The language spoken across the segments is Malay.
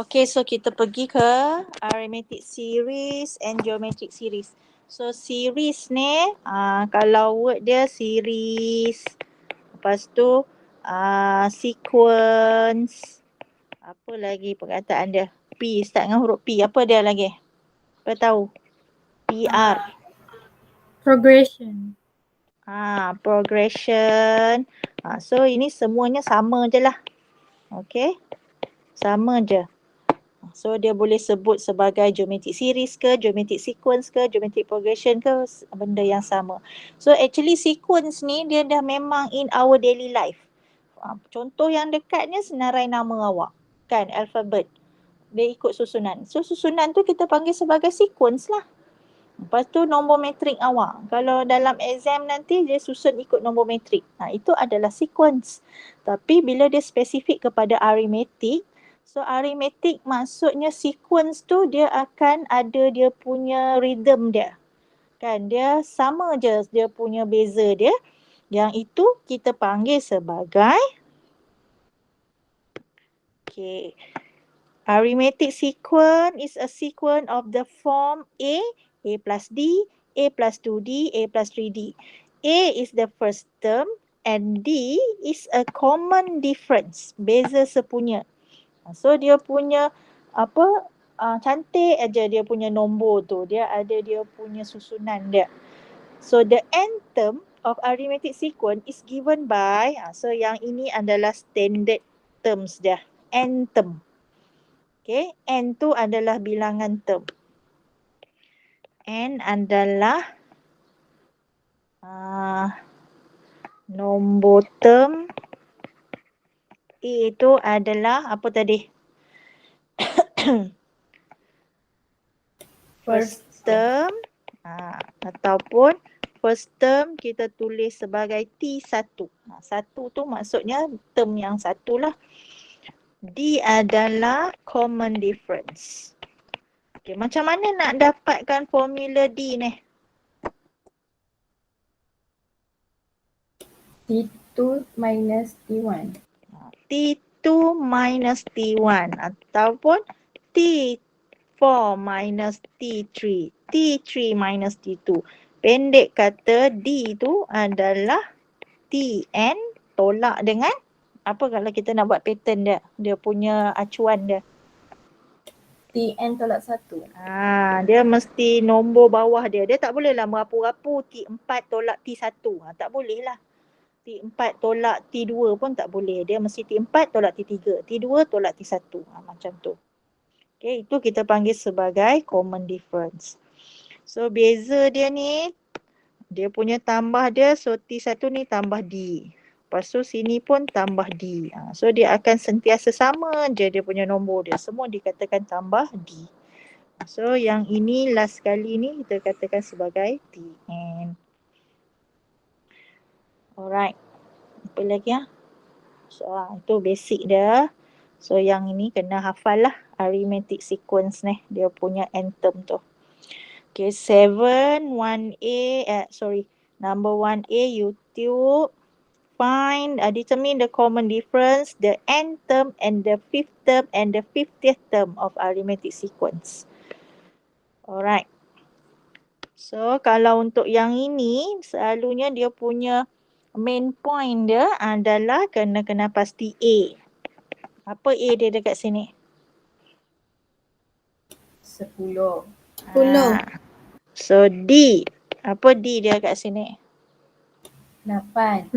Okay, so kita pergi ke arithmetic series and geometric series. So series ni, kalau word dia series, lepas tu sequence, apa lagi perkataan dia? P, start dengan huruf P. Apa dia lagi? Apa tahu? PR. Progression. Progression. So ini semuanya sama je lah. Okay, sama je. So dia boleh sebut sebagai geometric series ke, geometric sequence ke, geometric progression ke, benda yang sama. So actually sequence ni dia dah memang in our daily life. Contoh yang dekatnya senarai nama awak, kan, alfabet. Dia ikut susunan. So susunan tu kita panggil sebagai sequence lah. Lepas tu nombor metrik awak. Kalau dalam exam nanti dia susun ikut nombor metrik. Itu adalah sequence. Tapi bila dia spesifik kepada arithmetic, so arithmetic maksudnya sequence tu dia akan ada dia punya rhythm dia. Kan, dia sama je dia punya beza dia. Yang itu kita panggil sebagai arithmetic sequence is a sequence of the form A plus D, A plus 2D, A plus 3D. A is the first term and D is a common difference. Beza sepunya. So dia punya cantik aja dia punya nombor tu. Dia ada dia punya susunan dia. So the nth term of arithmetic sequence is given by, so yang ini adalah standard terms dia. N term. Okay, N tu adalah bilangan term. N adalah nombor term. E itu adalah apa tadi? First term. Ataupun first term kita tulis sebagai T1. Satu tu maksudnya term yang satu lah. D adalah common difference. Okay, macam mana nak dapatkan formula D ni? T2 minus T1. T2 minus T1 ataupun T4 minus T3. T3 minus T2. Pendek kata D tu adalah Tn tolak dengan apa kalau kita nak buat pattern dia? Dia punya acuan dia. Tn tolak 1. Dia mesti nombor bawah dia. Dia tak boleh lah merapu-rapu T4 tolak T1. Tak boleh lah. T4 tolak T2 pun tak boleh. Dia mesti T4 tolak T3. T2 tolak T1. Macam tu. Okay, itu kita panggil sebagai common difference. So beza dia ni, dia punya tambah dia, so T1 ni tambah D. Lepas tu sini pun tambah D. So dia akan sentiasa sama je dia punya nombor dia. Semua dikatakan tambah D. So yang ini last kali ni kita katakan sebagai Tn. Alright. Apa lagi So itu basic dia. So yang ini kena hafal lah arithmetic sequence ni. Dia punya n term tu. Okay, 7, 1A, number 1A, YouTube. Find, determine the common difference, the nth term and the fifth term and the 50th term of arithmetic sequence. Alright. So kalau untuk yang ini, selalunya dia punya main point dia adalah kena pasti A. Apa A dia dekat sini? 10. So D. Apa D dia kat sini? 8.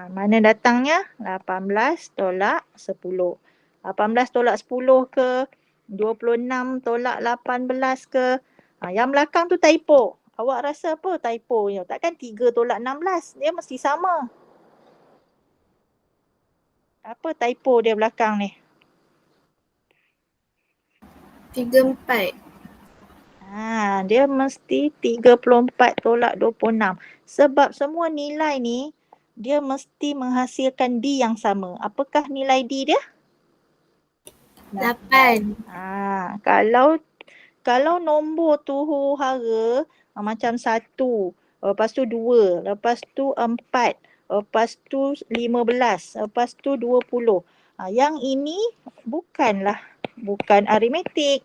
Mana datangnya? 18 tolak 10. 18 tolak 10 ke? 26 tolak 18 ke? Yang belakang tu typo. Awak rasa apa typo? Takkan 3 tolak 16. Dia mesti sama. Apa typo dia belakang ni? 34. Dia mesti 34 tolak 26. Sebab semua nilai ni, dia mesti menghasilkan D yang sama. Apakah nilai D dia? 8. Kalau nombor tu huru-hara, macam 1, lepas tu 2, lepas tu 4, lepas tu 15, lepas tu 20. Yang ini bukan aritmetik.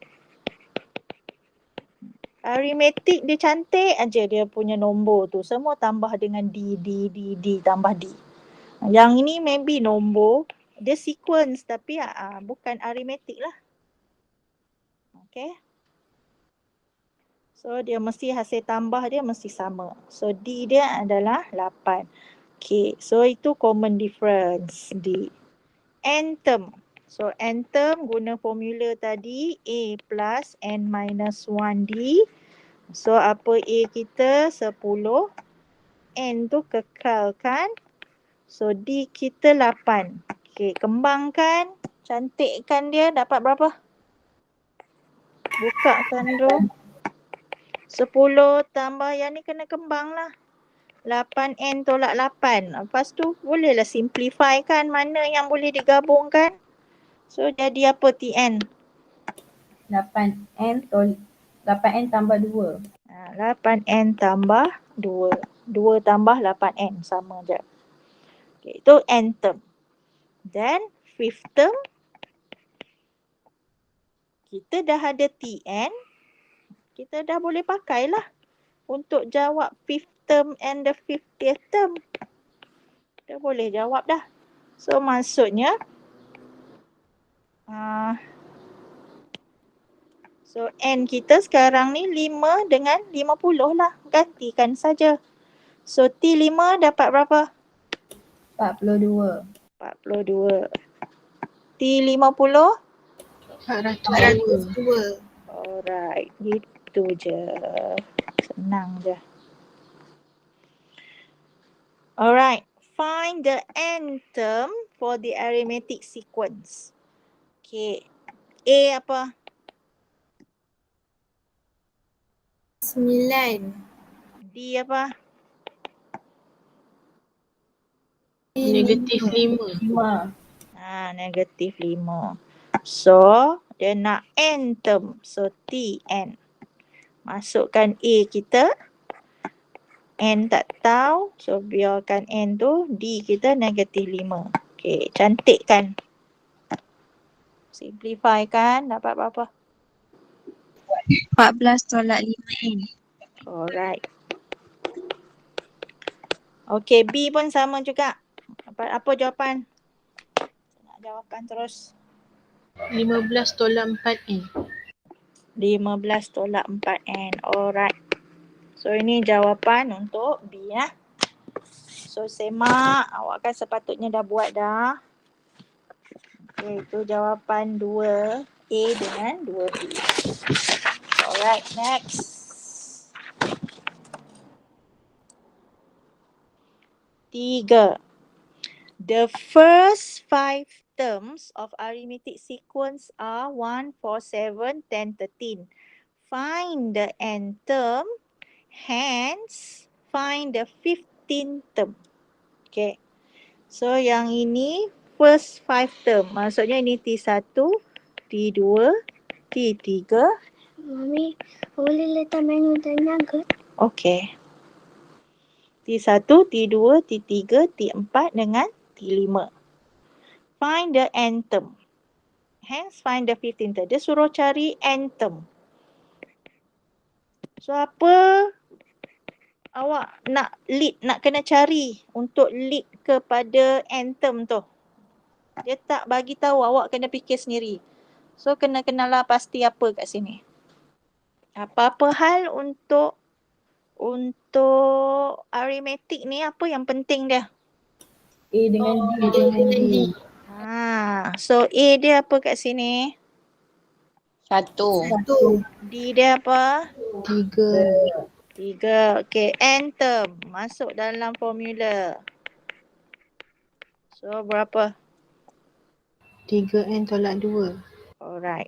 Aritmetik dia cantik aja dia punya nombor tu. Semua tambah dengan D, tambah D. Yang ini maybe nombor, dia sequence tapi bukan aritmetik lah. Okay. So dia mesti hasil tambah dia mesti sama. So D dia adalah 8. Okay, so itu common difference D. N term. So N term guna formula tadi A plus N minus 1D. So apa A kita 10. N tu kekalkan. So D kita 8. Okay, kembangkan. Cantikkan dia dapat berapa? Bukakan tu. 10 tambah yang ni kena kembang lah. 8N tolak 8. Lepas tu bolehlah simplify kan mana yang boleh digabungkan. So jadi apa TN? 8N tambah 2. 8N tambah 2. 2 tambah 8N sama je. Okay, itu N term. Then fifth term. Kita dah ada TN. Kita dah boleh pakailah untuk jawab fifth term and the 50th term. Kita boleh jawab dah. So maksudnya so N kita sekarang ni 5 dengan 50 lah. Gantikan saja. So T5 dapat berapa? 42. 42. T50? 402. Alright, gitu je. Senang je. Alright, find the n term for the arithmetic sequence. Okay, A apa? 9. D apa? Negatif 5. 5. Negatif 5. So, dia nak n term. So, Tn. Masukkan A kita. N tak tahu. So, biarkan N tu. D kita negatif 5. Okay, cantik kan? Simplify kan? Dapat berapa? 14 tolak 5N. Alright. Okay, B pun sama juga. Apa jawapan? Nak jawapan terus. 15 tolak 4N. 15 tolak 4N. Alright. So, ini jawapan untuk B ya. So, semak. Awak kan sepatutnya dah buat dah. Okay, itu jawapan 2A dengan 2B. Alright, next. Tiga. The first 5 terms of arithmetic sequence are 1, 4, 7, 10, 13. Find the n term, hence find the 15th term. Okay. So yang ini first 5 term. Maksudnya ini T1, T2, T3. Mami, boleh letak menu tanya ke? Okay. T1, T2, T3, T4 dengan T5. Find the n term. Hence find the 15th term. Dia suruh cari n term. So apa awak nak kena cari untuk lead kepada n term tu? Dia tak bagi tahu, awak kena fikir sendiri. So kena kenal lah pasti apa kat sini. Apa-apa hal untuk aritmetik ni apa yang penting dia? A dengan D. So A dia apa kat sini? 1. D dia apa? 3. 3. Okay, n term masuk dalam formula. So berapa? 3N tolak 2. Alright.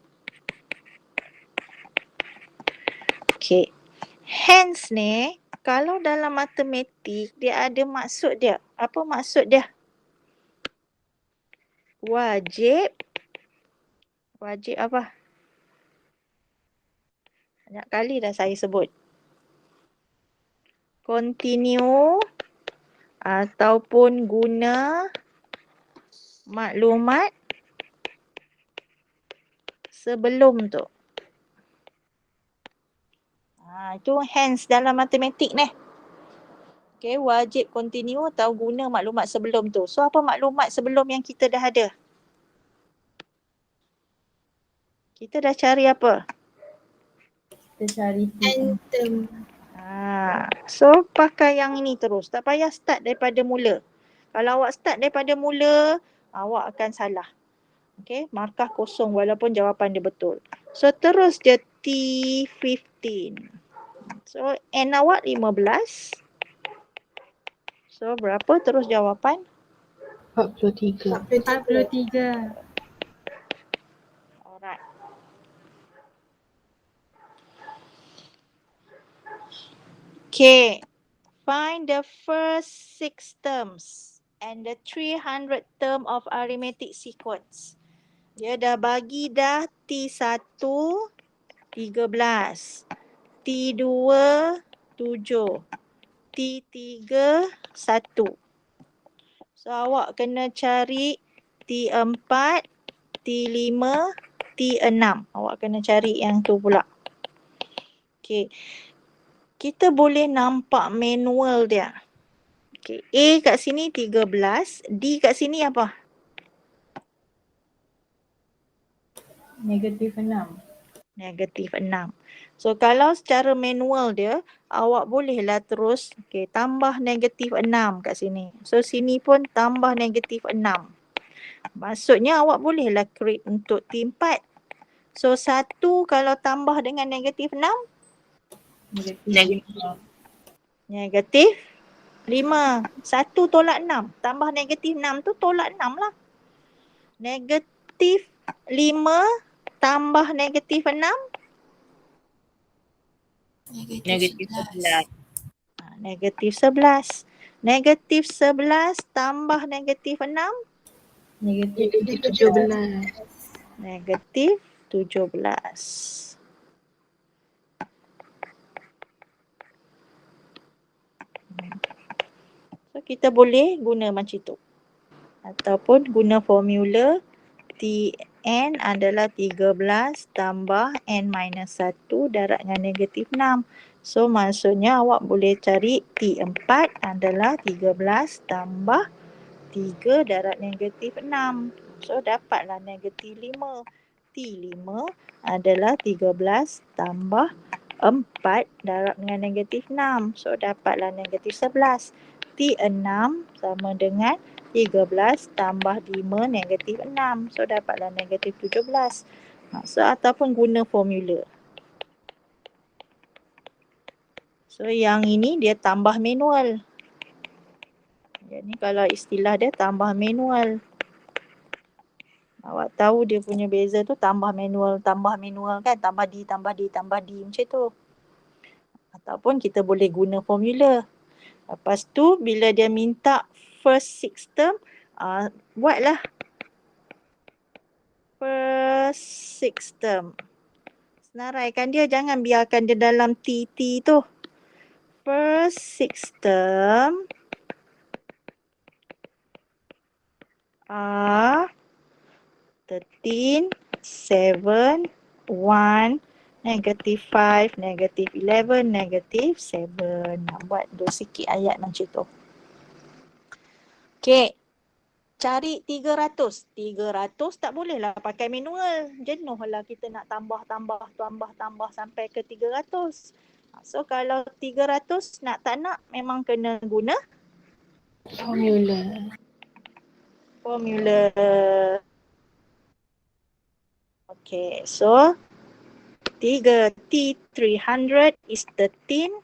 Okay. Hence ni, kalau dalam matematik, dia ada maksud dia. Apa maksud dia? Wajib apa? Banyak kali dah saya sebut. Continue ataupun guna maklumat sebelum tu. Itu hence dalam matematik ni. Okay, wajib continue atau guna maklumat sebelum tu. So apa maklumat sebelum yang kita dah ada? Kita dah cari apa? Kita cari Anthem. So pakai yang ini terus. Tak payah start daripada mula. Kalau awak start daripada mula, awak akan salah. Okay, markah kosong walaupun jawapan dia betul. So terus je T15. So N awak 15. So berapa terus jawapan? 43. 43. Alright. Okay. Find the first 6 terms and the 300 term of arithmetic sequence. Dia dah bagi dah T1 13, T2 7, T3 1. So awak kena cari T4, T5, T6. Awak kena cari yang tu pula. Okay. Kita boleh nampak manual dia. Okay. A kat sini 13, D kat sini apa? Negatif 6. Negatif 6. So kalau secara manual dia, awak bolehlah terus tambah negatif 6 kat sini. So sini pun tambah negatif 6. Maksudnya awak bolehlah create untuk T4. So 1 kalau tambah dengan negatif 6, negatif 5. 1 tolak 6. Tambah negatif 6 tu tolak 6 lah. Negatif 5 tambah negatif 6. Negatif 11. Negatif 11. Negatif 11 tambah negatif 6. Negatif 17. Negatif 17. So kita boleh guna macam tu. Ataupun guna formula Tn adalah 13 tambah n minus 1 darab dengan negatif 6. So maksudnya awak boleh cari T4 adalah 13 tambah 3 darab negatif 6. So dapatlah negatif 5. T5 adalah 13 tambah 4 darab dengan negatif 6. So dapatlah negatif 11. T6 sama dengan 13 tambah 5 negatif 6. So dapatlah negatif 17. So ataupun guna formula. So yang ini dia tambah manual. Jadi kalau istilah dia tambah manual. Awak tahu dia punya beza tu tambah manual kan. Tambah D, tambah D, tambah D macam tu. Ataupun kita boleh guna formula. Lepas tu bila dia minta first 6 term, buatlah first 6 term. Senaraikan dia, jangan biarkan dia dalam TT tu. First 6 term are 13, 7, 1, negative 5, negative 11, negative 7. Nak buat dua sikit ayat macam tu. Okay. Cari 300. 300 tak bolehlah pakai manual. Jenuh lah kita nak tambah sampai ke 300. So kalau 300 nak tak nak memang kena guna Formula. Okay, so 3T300 is 13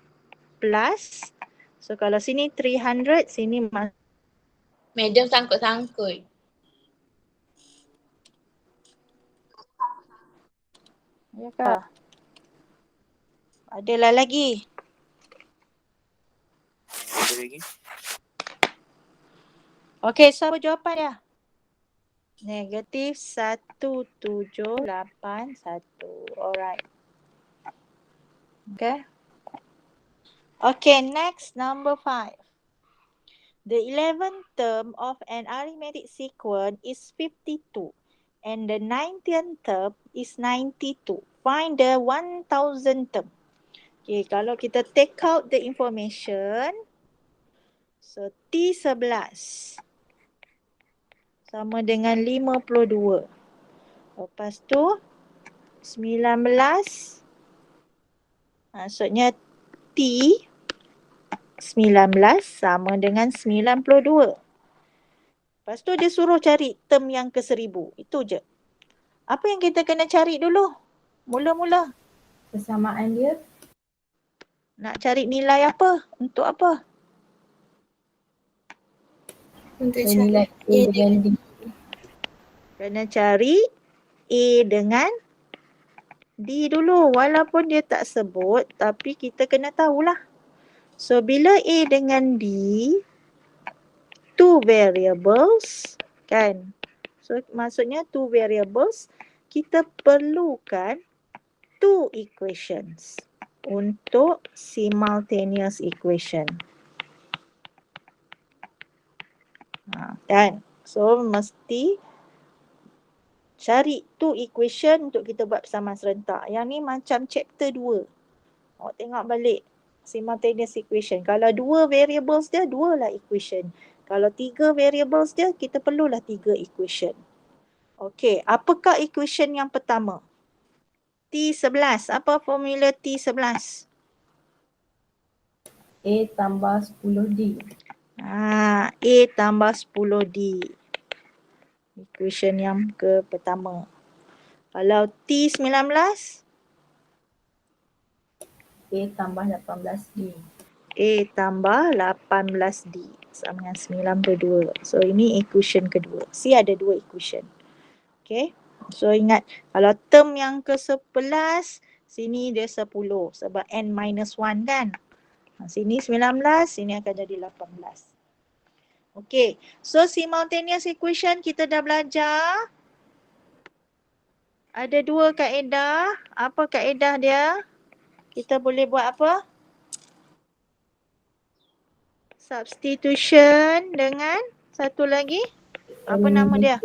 plus. So kalau sini 300, sini Medium sangkut-sangkut. ya kah? Adalah lagi. Ada lagi? Okay, so apa jawapan dia? Negatif 1781. Alright. Okay. Okay, next number 5. The 11th term of an arithmetic sequence is 52. And the 90th term is 92. Find the 1000 term. Okay, kalau kita take out the information, so T11 sama dengan 52. Lepas tu 19, maksudnya T19 sama dengan 92. Lepas tu dia suruh cari term yang ke 1000. Itu je. Apa yang kita kena cari dulu? Mula-mula. Persamaan dia. Nak cari nilai apa? Untuk apa? Untuk Nilai A dengan D. Kena cari A dengan D dulu. Walaupun dia tak sebut, tapi kita kena tahulah. So, bila A dengan D, two variables, kan? So, maksudnya two variables, kita perlukan two equations untuk simultaneous equation. Kan? So, mesti cari two equation untuk kita buat persamaan serentak. Yang ni macam chapter 2. Awak tengok balik simultaneous equation. Kalau 2 variables dia, 2 lah equation. Kalau 3 variables dia, kita perlulah 3 equation. Okey, apakah equation yang pertama? T11. Apa formula T11? A tambah 10D. A tambah 10D. Equation yang ke pertama. Kalau T19? A tambah 18D. A tambah 18D sama dengan 92. So ini equation kedua. C ada 2 equation. Okay. So ingat, kalau term yang ke 11, sini dia 10 sebab n minus 1 kan. Sini 19, sini akan jadi 18. Okay, so simultaneous equation kita dah belajar. Ada 2 kaedah. Apa kaedah dia? Kita boleh buat apa? Substitution dengan satu lagi. Apa nama dia?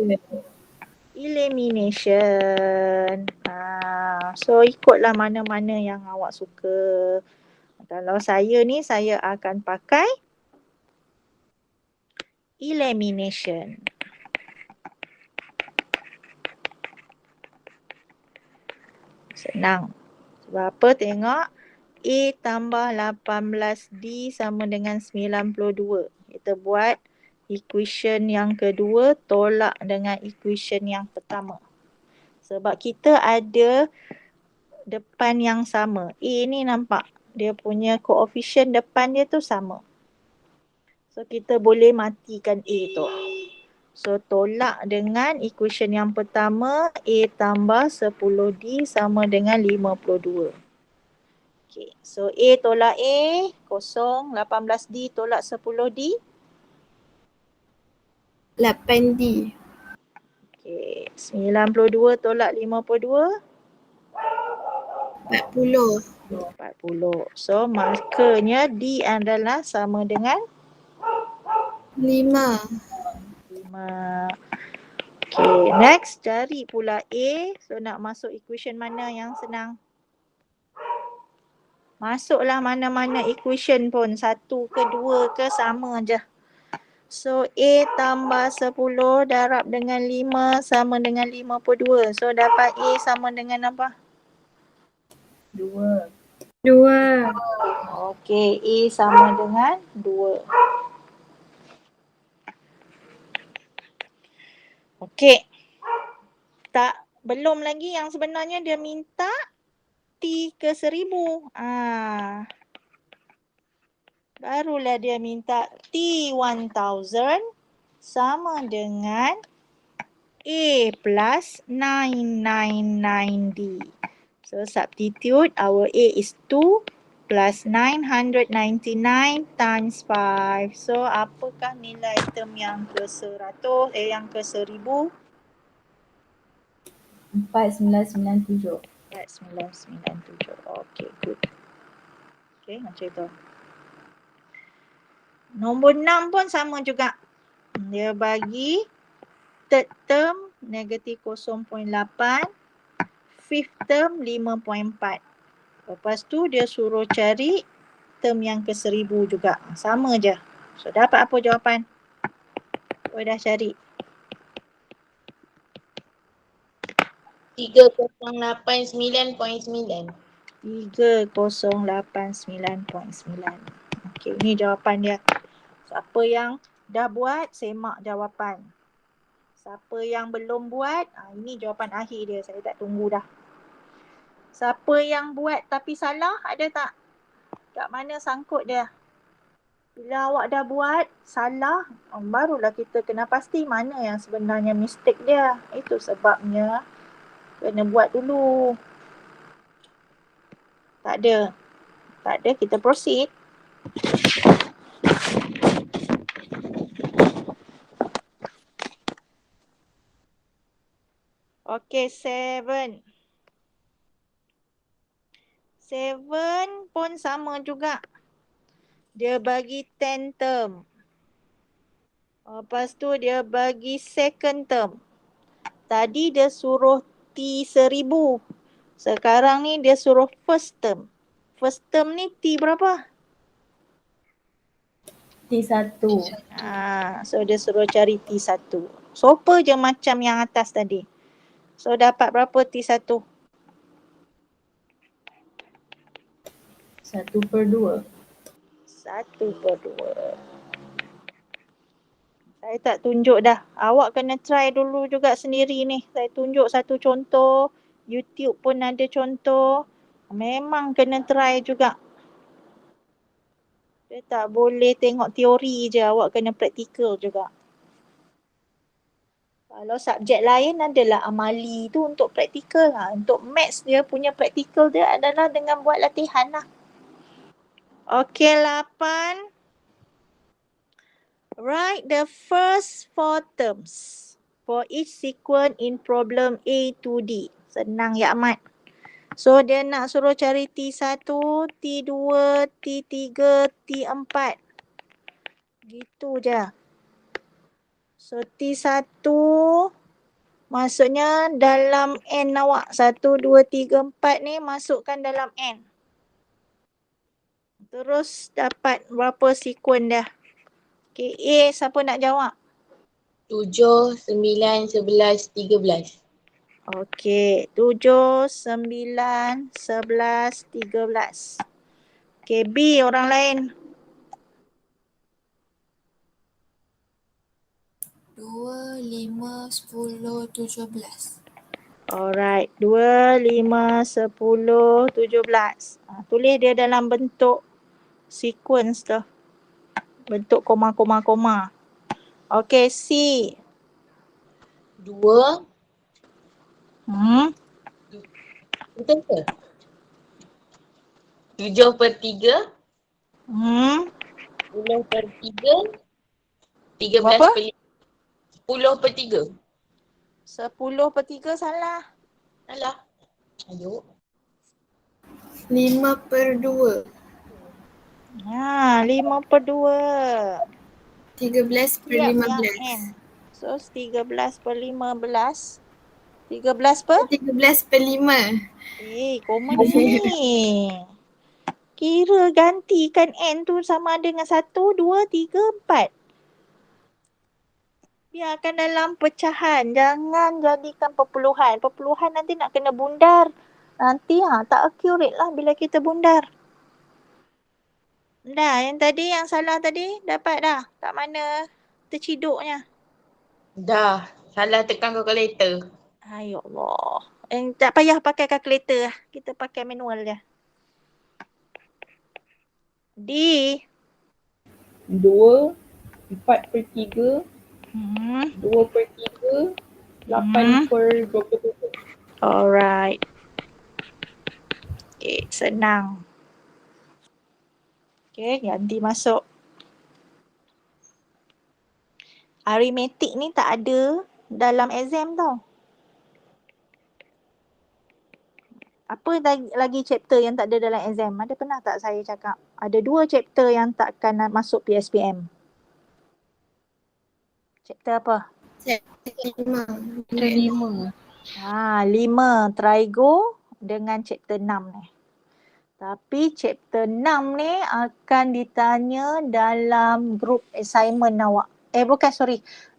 Elimination. So ikutlah mana-mana yang awak suka. Kalau saya ni, saya akan pakai elimination. Senang. Sebab apa? Tengok. A tambah 18D sama dengan 92. Kita buat equation yang kedua tolak dengan equation yang pertama. Sebab kita ada depan yang sama. A ni nampak. Dia punya koefisien depan dia tu sama. So kita boleh matikan A tu. So tolak dengan equation yang pertama, A tambah 10D sama dengan 52. Okay, so A tolak A, kosong. 18D tolak 10D. 8D. Okay, 92 tolak 52. 40. 40. So markernya D adalah sama dengan 5. 5. Okay, next cari pula A. So nak masuk equation mana yang senang? Masuklah mana-mana equation pun. 1 ke 2 ke sama je. So A tambah 10 darab dengan 5 sama dengan 52. So dapat A sama dengan apa? 2. 2. Okey, A sama dengan 2. Okey. Belum lagi yang sebenarnya dia minta T ke 1000. Barulah dia minta T1000 sama dengan A plus 999D. So substitute, our A is 2 plus 999 times 5. So apakah nilai term yang ke 100, yang ke 1000? 4997. 4997. Okay, good. Okay, macam itu. Nombor 6 pun sama juga. Dia bagi third term negatif 0.8. Fifth term 5.4. Lepas tu dia suruh cari term yang ke 1000 juga. Sama je. So dapat apa jawapan? Oh dah cari. 3089.9. 3089.9. Okey, ini jawapan dia. Siapa yang dah buat, semak jawapan. Siapa yang belum buat, ini jawapan akhir dia. Saya tak tunggu dah. Siapa yang buat tapi salah, ada tak? Kat mana sangkut dia? Bila awak dah buat salah, barulah kita kena pasti mana yang sebenarnya mistake dia. Itu sebabnya kena buat dulu. Tak ada. Tak ada, kita proceed. Okay, 7. 7 pun sama juga. Dia bagi 10 term. Lepas tu dia bagi second term. Tadi dia suruh T1000. Sekarang ni dia suruh first term. First term ni T berapa? T1. So dia suruh cari T1. Sopa je macam yang atas tadi. So dapat berapa T1? 1/2. 1/2. Saya tak tunjuk dah. Awak kena try dulu juga sendiri ni. Saya tunjuk satu contoh. YouTube pun ada contoh. Memang kena try juga. Dia tak boleh tengok teori je. Awak kena praktikal juga. Kalau subjek lain adalah amali tu untuk praktikal. Untuk maths dia punya praktikal dia adalah dengan buat latihan lah. Okey, 8. Write the first 4 terms for each sequence in problem A to D. Senang ya Ahmad. So dia nak suruh cari T1, T2, T3, T4. Gitu je. So T1 maksudnya dalam N awak. 1, 2, 3, 4 ni masukkan dalam N. Terus dapat berapa sequence dah. Okay, A siapa nak jawab? 7, 9, 11, 13. Okey, 7, 9, 11, 13. Okey, B orang lain. 2, 5, 10, 17. Alright, 2, 5, 10, 17. Tulis dia dalam bentuk sequence tu. Bentuk koma. Okey, C. 2. Betul ke? 7/3. 10/3. 13 Berapa? per 10/3. 10/3 salah. Alah. Ayo. 5/2. 5/2. 13/15. Yang N. So 13/15. 13 per? 13/5. Koma ni. Kira gantikan N tu sama ada dengan 1, 2, 3, 4. Biarkan dalam pecahan. Jangan jadikan perpuluhan. Perpuluhan nanti nak kena bundar. Nanti tak accurate lah bila kita bundar. Dah, yang tadi yang salah tadi dapat dah. Kat mana terciduknya? Dah. Salah tekan calculator. Ya Allah. Tak payah pakai kalkulator lah. Kita pakai manual je. D. 2, 4/3, 2/3, 8/27. Alright. Okay, senang. Okay, ganti masuk. Arithmetic ni tak ada dalam exam tau. Apa lagi chapter yang tak ada dalam exam? Ada pernah tak saya cakap? Ada 2 chapter yang takkan masuk PSPM. Chapter apa? Set 5. Chapter 5. 5 trigo dengan chapter 6 ni. Tapi chapter 6 ni akan ditanya dalam group assignment awak.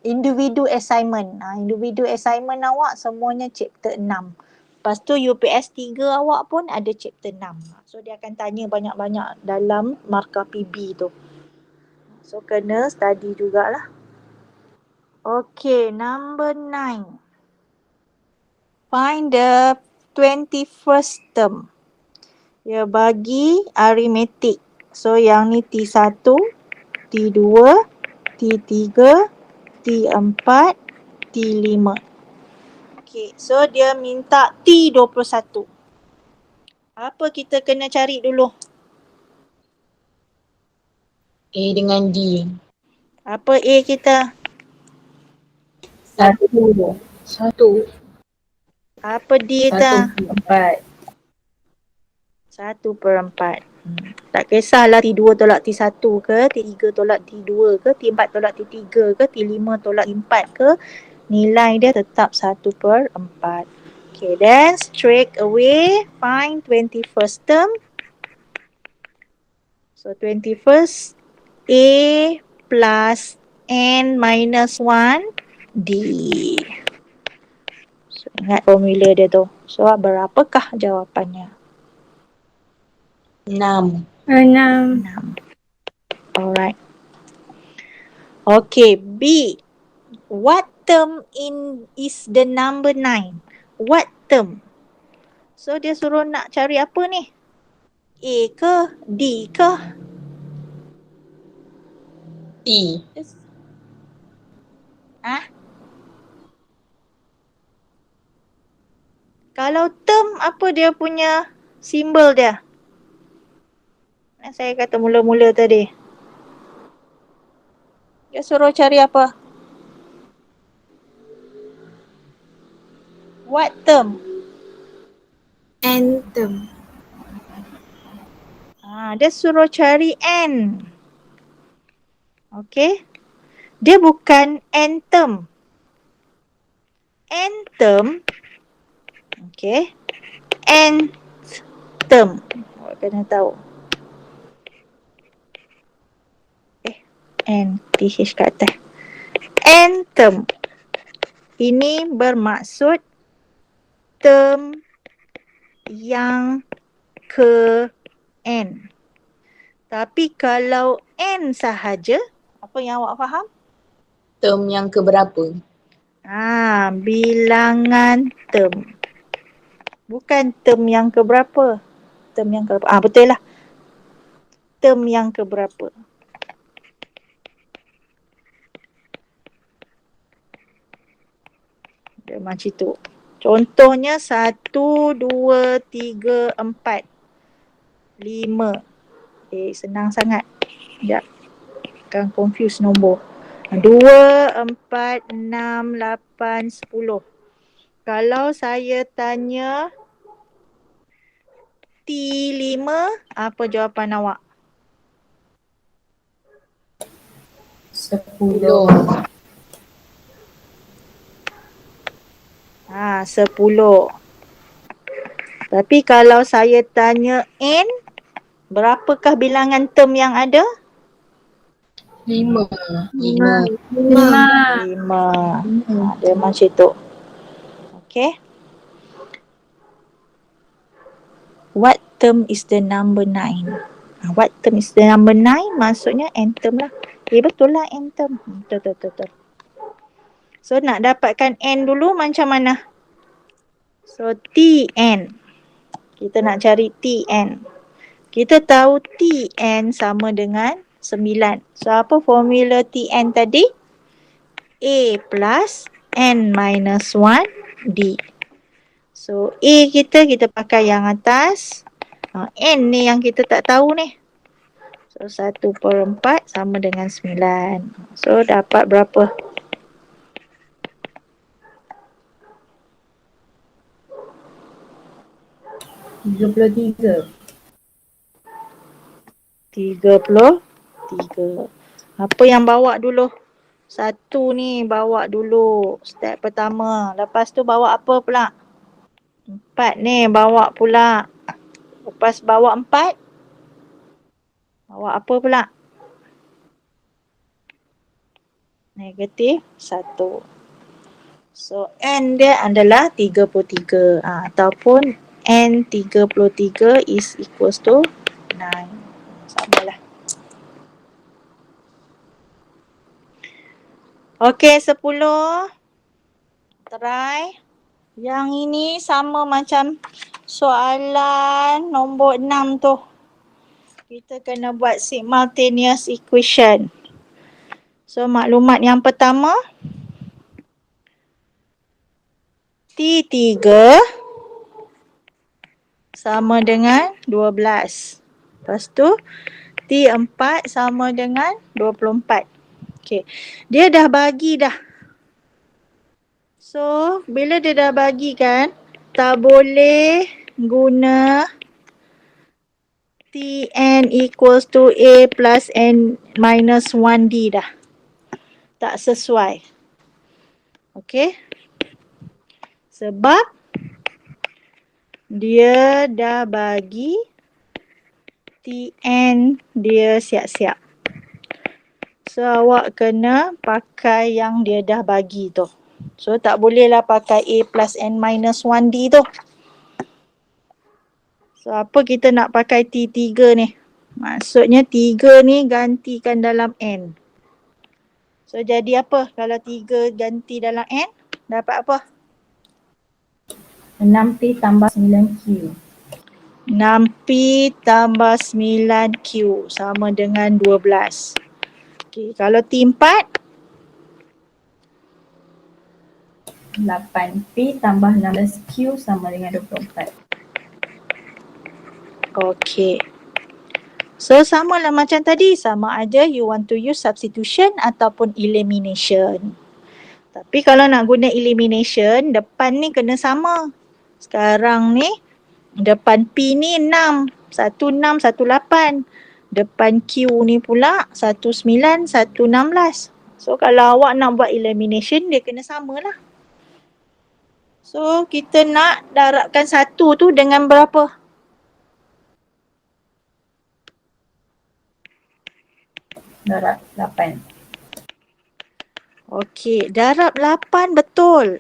Individu assignment. Individu assignment awak semuanya chapter 6. Lepas tu UPS 3 awak pun ada chapter 6. So dia akan tanya banyak-banyak dalam markah PB tu. So kena study jugalah. Okay, number 9. Find the 21st term. Dia bagi aritmetik. So yang ni T1, T2, T3, T4, T5. Okay, so dia minta T21. Apa kita kena cari dulu? A dengan D. Apa A kita? 1. Apa D kita? 1/4. 1/4. Tak kisahlah T2 tolak T1 ke, T3 tolak T2 ke, T4 tolak T3 ke, T5 tolak T4 ke, nilai dia tetap 1/4. Okay, then straight away find 21st term. So 21st A plus N minus 1 D. So ingat formula dia tu. So berapakah jawapannya? 6. 6. 6. Alright. Okay, B. What term is the number 9? What term? So dia suruh nak cari apa ni? A ke? D ke? T. Kalau term, apa dia punya simbol dia? Saya kata mula-mula tadi. Dia suruh cari apa? What term? N term. Dia suruh cari N. Okay. Dia bukan N term. N term. Okay. N term. Awak kena tahu. N, TH kat atas. N term. Ini bermaksud term yang ke N. Tapi kalau N sahaja, apa yang awak faham? Term yang keberapa? Bilangan term. Bukan term yang keberapa. Term yang keberapa. Betul lah. Term yang keberapa. Dia macam tu. Contohnya 1, 2, 3, 4, 5. Senang sangat. Sekejap. Akan confuse nombor. 2, 4, 6, 8, 10. Kalau saya tanya T5, apa jawapan awak? 10. 10. Tapi kalau saya tanya N, berapakah bilangan term yang ada? 5. 5. 5. Dia macam tu. Okay. What term is the number 9? What term is the number 9? Maksudnya N term lah. Betul lah N term. Betul. So nak dapatkan N dulu macam mana? So Tn. Kita nak cari Tn. Kita tahu Tn sama dengan 9. So apa formula Tn tadi? A plus N minus 1 D. So A kita pakai yang atas. N ni yang kita tak tahu ni. So 1/4 sama dengan 9. So dapat berapa? 33. 33. Apa yang bawa dulu? Satu ni bawa dulu. Step pertama. Lepas tu bawa apa pula? 4 ni bawa pula. Lepas bawa 4. Bawa apa pula? Negatif 1. So N dia adalah 33. Ataupun N33 is equals to 9. Samalah. Okey, 10. Try. Yang ini sama macam soalan nombor 6 tu. Kita kena buat simultaneous equation. So maklumat yang pertama, T3 sama dengan 12. Lepas tu T4 sama dengan 24. Okey. Dia dah bagi dah. So, bila dia dah bagi kan, tak boleh guna Tn equals to A plus N minus 1D dah. Tak sesuai. Okey. Sebab dia dah bagi Tn dia siap-siap. So awak kena pakai yang dia dah bagi tu. So tak bolehlah pakai A plus N minus 1D tu. So apa kita nak pakai T3 ni? Maksudnya 3 ni gantikan dalam N. So jadi apa kalau 3 ganti dalam N? Dapat apa? 6P tambah 9Q. 6P tambah 9Q sama dengan 12. Okay, kalau T4? 8P tambah 16Q sama dengan 24. Okay. So samalah macam tadi. Sama ada you want to use substitution ataupun elimination. Tapi kalau nak guna elimination, depan ni kena sama. Sekarang ni, depan P ni 6. 16, 18. Depan Q ni pula 19, 16. So kalau awak nak buat elimination, dia kena samalah. So kita nak darabkan 1 tu dengan berapa? Darab 8. Okey, darab 8 betul.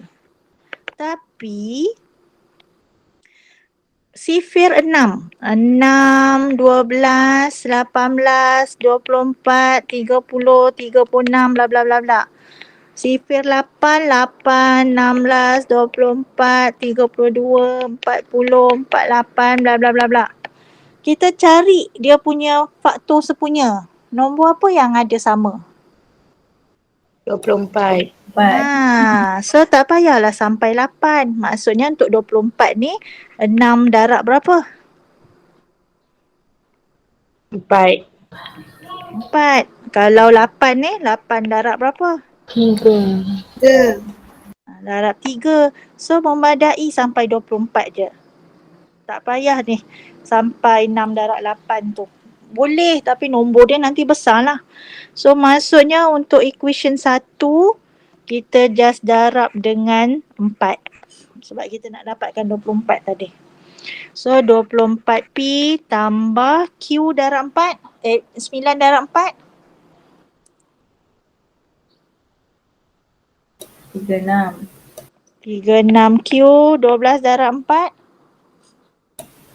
Tapi sifir 6. 6, 12, 18, 24, 30, 36, bla bla bla bla. Sifir 8, 8, 16, 24, 32, 40, 48, bla bla bla bla. Kita cari dia punya faktor sepunya. Nombor apa yang ada sama? 24. So tak payahlah sampai 8. Maksudnya untuk 24 ni 6 darab berapa? 4. 4. Kalau 8 ni 8 darab berapa? 3. 3. Darab 3. So memadai sampai 24 je. Tak payah ni sampai 6 darab 8 tu. Boleh tapi nombor dia nanti besar lah. So maksudnya untuk equation 1 kita just darab dengan 4. Sebab kita nak dapatkan 24 tadi. So 24P tambah Q darab 4. 9 darab 4. 36. 36Q 12 darab 4.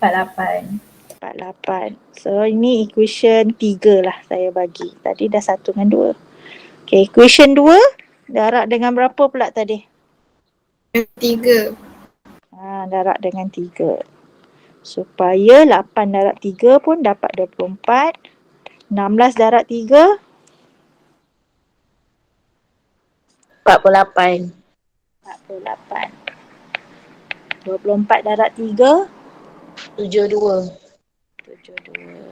48. 48. So ini equation 3 lah saya bagi. Tadi dah 1 dengan 2. Okay, equation 2 darab dengan berapa pula tadi? 3. Darab dengan 3. Supaya 8 darab 3 pun dapat 24. 16 darab 3. 48. 48. 24 darab 3. 72. 72.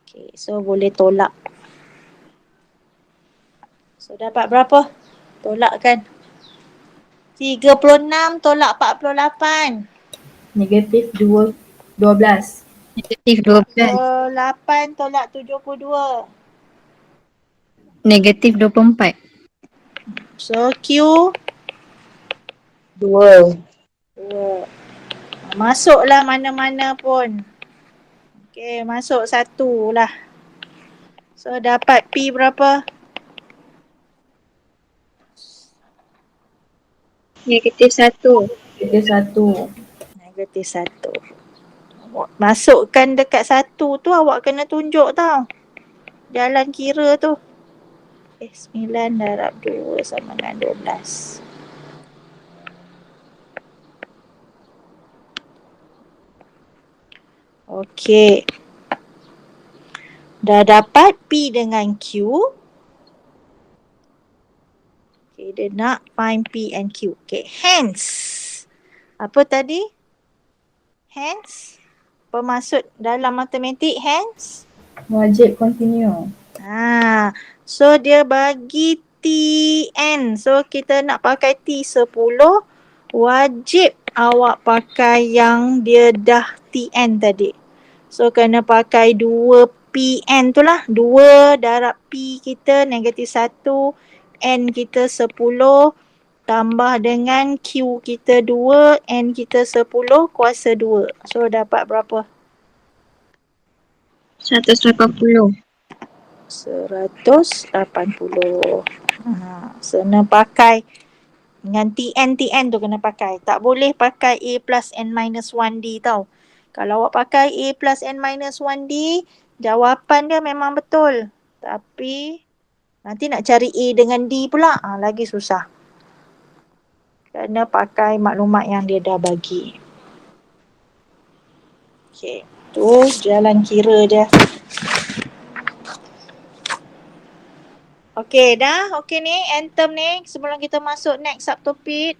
Okay, so boleh tolak. So dapat berapa? Tolakkan. 36 tolak 48. Negatif 12. Negatif 12. So 8 tolak 72. Negatif 24. So Q 2. 2. Masuklah mana-mana pun. Okey, masuk 1 lah. So dapat P berapa? Negatif 1. Negatif 1. Negatif 1. Masukkan dekat 1 tu awak kena tunjuk tau. Jalan kira tu. 9 darab 2 sama dengan 12. Okey. Dah dapat P dengan Q. Okay, dia nak find P and Q. Okay, hence. Apa tadi? Hence. Apa maksud dalam matematik hence? Wajib continue. So dia bagi Tn. So kita nak pakai T10. Wajib awak pakai yang dia dah Tn tadi. So kena pakai 2Pn tu lah. 2 darab P kita negatif 1. N kita 10. Tambah dengan Q kita 2. N kita 10 kuasa 2. So dapat berapa? 180. 180. So kena pakai dengan TN tu kena pakai. Tak boleh pakai A plus N minus 1D tau. Kalau awak pakai A plus N minus 1D, jawapan dia memang betul. Tapi nanti nak cari A dengan D pula, lagi susah. Kena pakai maklumat yang dia dah bagi. Okay, tu jalan kira dia. Okay dah, okay ni anthem ni sebelum kita masuk next subtopik.